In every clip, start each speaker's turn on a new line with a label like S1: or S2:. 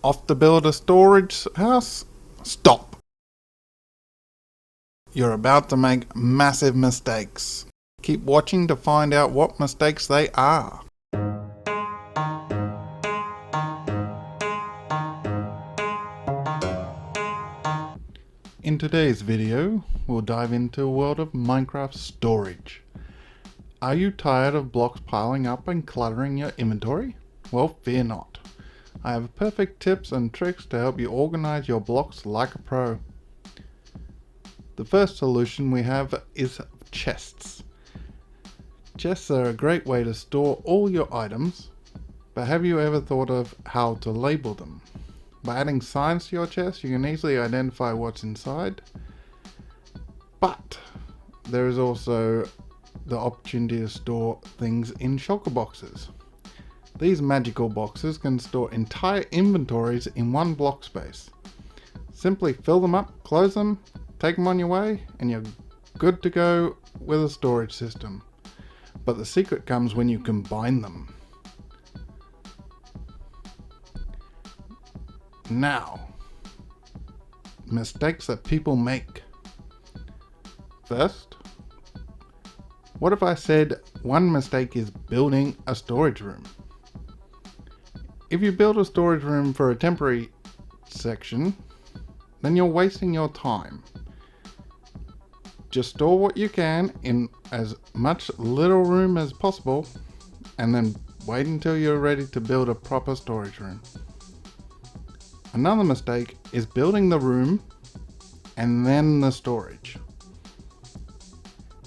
S1: Off to build a storage house? Stop! You're about to make massive mistakes. Keep watching to find out what mistakes they are. In today's video, we'll dive into a world of Minecraft storage. Are you tired of blocks piling up and cluttering your inventory? Well, fear not. I have perfect tips and tricks to help you organize your blocks like a pro. The first solution we have is chests. Chests are a great way to store all your items, but have you ever thought of how to label them? By adding signs to your chest, you can easily identify what's inside, but there is also the opportunity to store things in shulker boxes. These magical boxes can store entire inventories in one block space. Simply fill them up, close them, take them on your way, and you're good to go with a storage system. But the secret comes when you combine them. Now, mistakes that people make. First, what if I said one mistake is building a storage room? If you build a storage room for a temporary section, then you're wasting your time. Just store what you can in as much little room as possible, and then wait until you're ready to build a proper storage room. Another mistake is building the room and then the storage.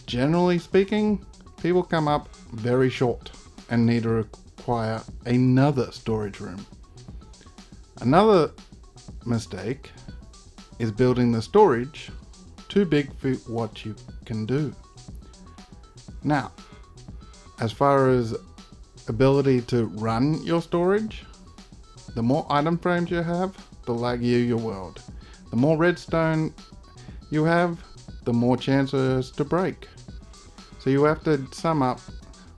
S1: Generally speaking, people come up very short and need to require another storage room. Another mistake is building the storage too big for what you can do. Now, as far as ability to run your storage, the more item frames you have, the laggier your world. The more redstone you have, the more chances to break. So you have to sum up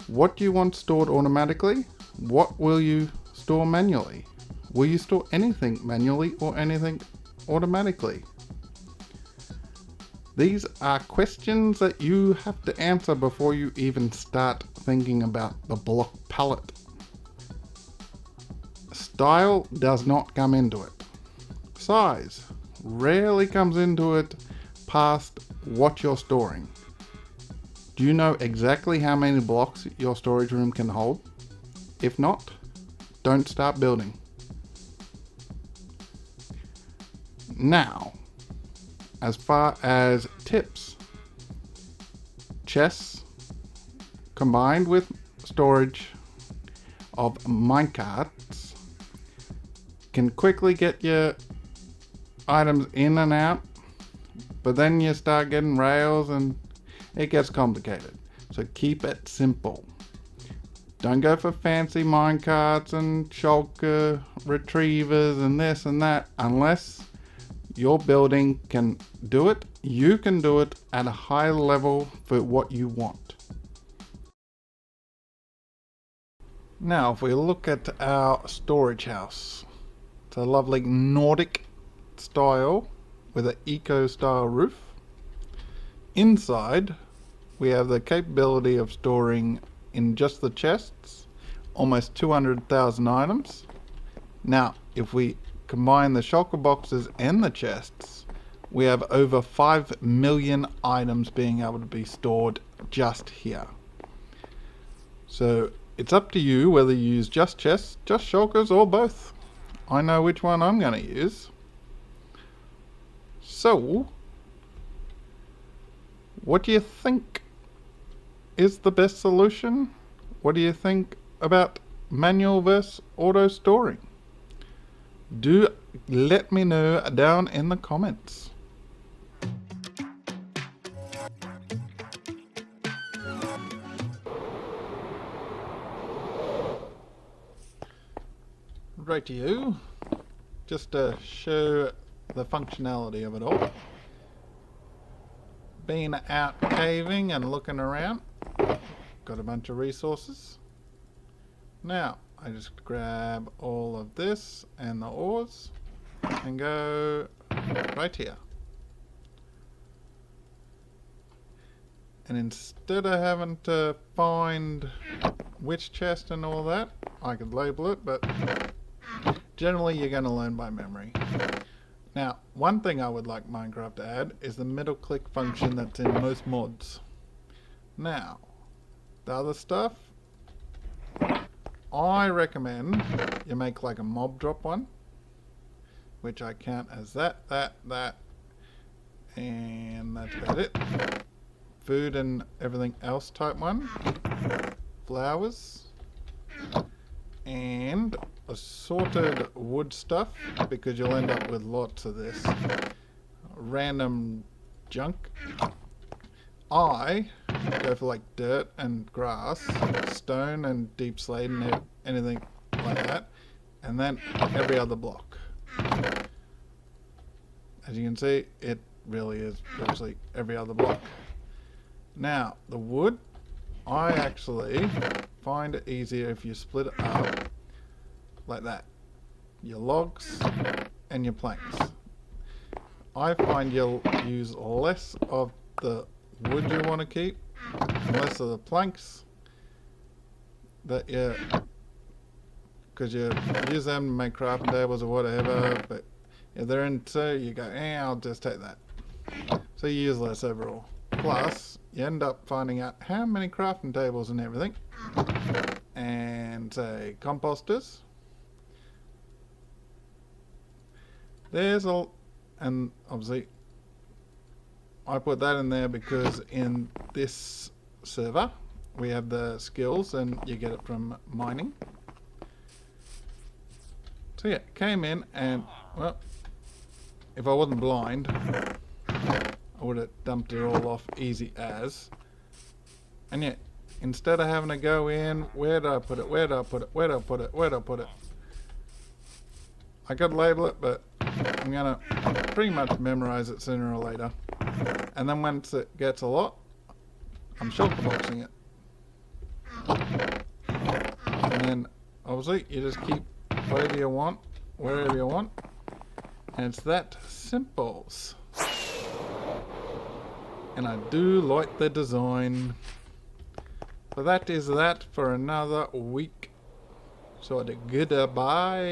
S1: what do you want stored automatically, what will you store manually? Will you store anything manually or anything automatically? These are questions that you have to answer before you even start thinking about the block palette. Style does not come into it. Size rarely comes into it past what you're storing. Do you know exactly how many blocks your storage room can hold? If not, don't start building. Now, as far as tips, chests combined with storage of minecarts can quickly get your items in and out, but then you start getting rails and it gets complicated. So keep it simple. Don't go for fancy minecarts and shulker retrievers and this and that unless your building can do it. You can do it at a high level for what you want. Now, if we look at our storage house, it's a lovely Nordic style with an eco style roof. Inside, we have the capability of storing in just the chests almost 200,000 items. Now, if we combine the shulker boxes and the chests, we have over 5 million items being able to be stored just here. So it's up to you whether you use just chests, just shulkers, or both. I know which one I'm going to use. So, what do you think is the best solution? What do you think about manual versus auto storing? Do let me know down in the comments. Rightio, just to show the functionality of it all. Been out caving and looking around, got a bunch of resources. Now, I just grab all of this and the ores and go right here. And instead of having to find which chest and all that, I could label it, but generally you're going to learn by memory. Now, one thing I would like Minecraft to add is the middle click function that's in most mods. Now, the other stuff, I recommend you make like a mob drop one, which I count as that, and that's about it. Food and everything else type one, flowers, and assorted wood stuff, because you'll end up with lots of this random junk. I go for like dirt and grass, stone and deep slate and anything like that, and then every other block. As you can see, it really is virtually every other block. Now, the wood, I actually find it easier if you split it up like that. Your logs and your planks. I find you'll use less of the wood you want to keep, less of the planks that you, because you use them to make crafting tables or whatever, but if they're in two, you go, I'll just take that. So you use less overall. Plus, you end up finding out how many crafting tables and everything, and say composters. There's all, and obviously I put that in there because in this server we have the skills and you get it from mining. So yeah, came in and, well, if I wasn't blind, I would have dumped it all off easy as. And yet, instead of having to go in, where do I put it, where do I put it, where do I put it, where do I put it? I could label it, but I'm going to pretty much memorize it sooner or later. And then once it gets a lot, I'm shulker boxing it. And then, obviously, you just keep whatever you want, wherever you want. And it's that simple. And I do like the design. So that is that for another week. So goodbye.